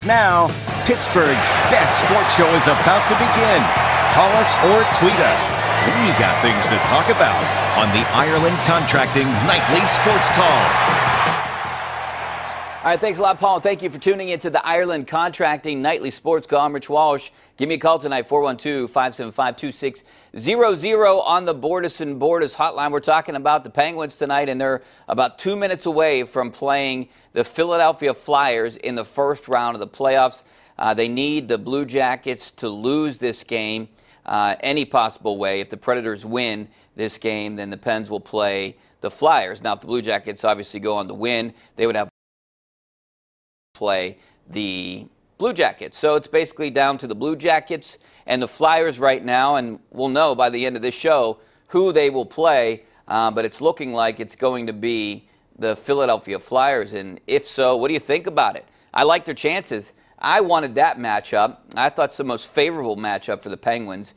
Now, Pittsburgh's best sports show is about to begin. Call us or tweet us. We got things to talk about on the Ireland Contracting Nightly Sports Call. All right, thanks a lot, Paul. Thank you for tuning in to the Ireland Contracting Nightly Sports Call. I'm Rich Walsh. Give me a call tonight, 412-575-2600 on the Borders and Borders hotline. We're talking about the Penguins tonight, and they're about 2 minutes away from playing the Philadelphia Flyers in the first round of the playoffs. They need the Blue Jackets to lose this game any possible way. If the Predators win this game, then the Pens will play the Flyers. Now, if the Blue Jackets obviously go on to win, they would have play the Blue Jackets. So it's basically down to the Blue Jackets and the Flyers right now, and we'll know by the end of this show who they will play, but it's looking like it's going to be the Philadelphia Flyers, and if so, what do you think about it? I like their chances. I wanted that matchup. I thought it's the most favorable matchup for the Penguins.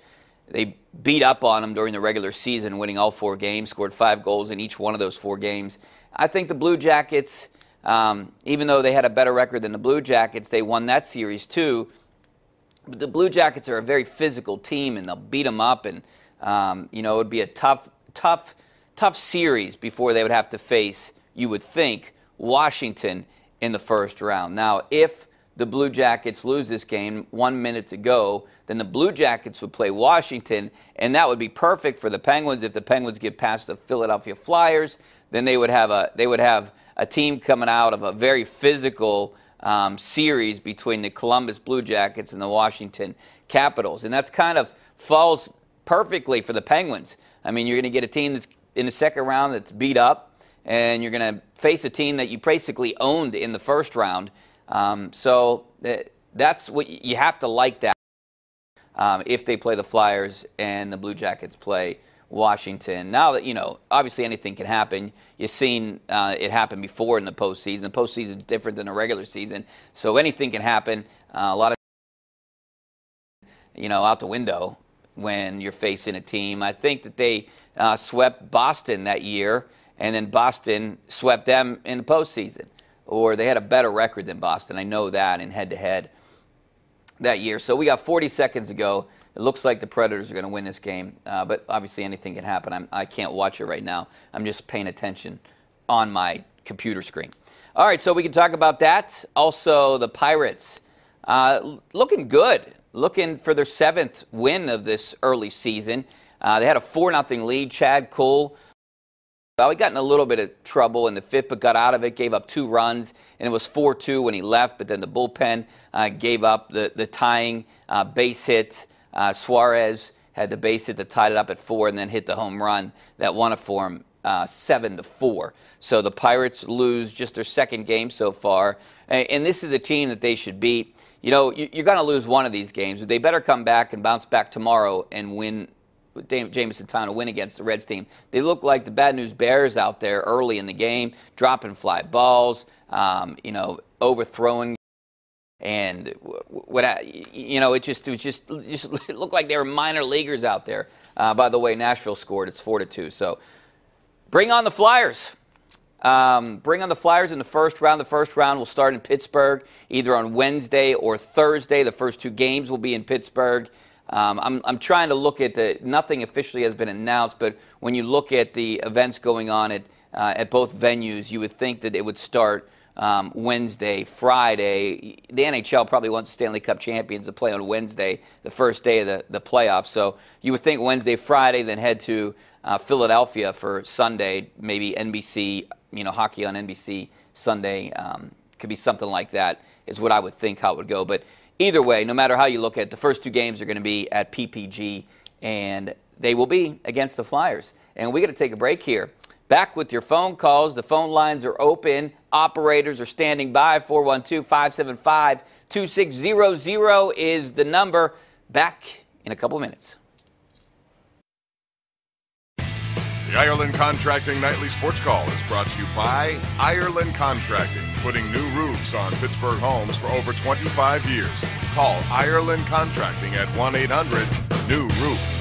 They beat up on them during the regular season, winning all 4 games, scored 5 goals in each one of those 4 games. I think the Blue Jackets, even though they had a better record than the Blue Jackets, they won that series too. But the Blue Jackets are a very physical team, and they'll beat them up. And you know, it would be a tough series before they would have to face, you would think, Washington in the first round. Now, if the Blue Jackets lose this game 1 minute to go, then the Blue Jackets would play Washington, and that would be perfect for the Penguins. If the Penguins get past the Philadelphia Flyers, then they would have a team coming out of a very physical series between the Columbus Blue Jackets and the Washington Capitals. And that's kind of falls perfectly for the Penguins. I mean, you're going to get a team that's in the second round that's beat up, and you're going to face a team that you basically owned in the first round. So that's what you have to like that if they play the Flyers and the Blue Jackets play Washington. Now that, you know, obviously anything can happen. You've seen it happen before in the postseason. The postseason is different than a regular season, so anything can happen. A lot of, you know, out the window when you're facing a team. I think that they swept Boston that year, and then Boston swept them in the postseason. Or they had a better record than Boston. I know that in head-to-head that year. So we got 40 seconds to go. It looks like the Predators are going to win this game, but obviously anything can happen. I can't watch it right now. I'm just paying attention on my computer screen. All right, so we can talk about that. Also, the Pirates looking good, looking for their 7th win of this early season. They had a 4-0 lead. Chad Cole, well, he got in a little bit of trouble in the 5th, but got out of it, gave up 2 runs, and it was 4-2 when he left, but then the bullpen gave up the tying base hit. Suarez had the base hit that tied it up at 4 and then hit the home run that won it for him 7-4. So the Pirates lose just their 2nd game so far. And this is a team that they should beat. You know, you're going to lose one of these games. They better come back and bounce back tomorrow and win. Jamison Town to win against the Reds team. They look like the Bad News Bears out there early in the game, dropping fly balls, you know, overthrowing. And you know, it looked like they were minor leaguers out there. By the way, Nashville scored. It's 4-2. So bring on the Flyers. Bring on the Flyers in the first round. The first round will start in Pittsburgh either on Wednesday or Thursday. The first 2 games will be in Pittsburgh. I'm trying to look at nothing officially has been announced, but when you look at the events going on at both venues, you would think that it would start Wednesday, Friday. The NHL probably wants Stanley Cup champions to play on Wednesday, the first day of the playoffs. So you would think Wednesday, Friday, then head to Philadelphia for Sunday, maybe NBC, you know, hockey on NBC Sunday. Could be something like that is what I would think how it would go. But either way, no matter how you look at it, the first 2 games are going to be at PPG, and they will be against the Flyers. And we got to take a break here. Back with your phone calls. The phone lines are open. Operators are standing by. 412-575-2600 is the number. Back in a couple of minutes. The Ireland Contracting Nightly Sports Call is brought to you by Ireland Contracting, putting new roofs on Pittsburgh homes for over 25 years. Call Ireland Contracting at 1-800-NEW-ROOF.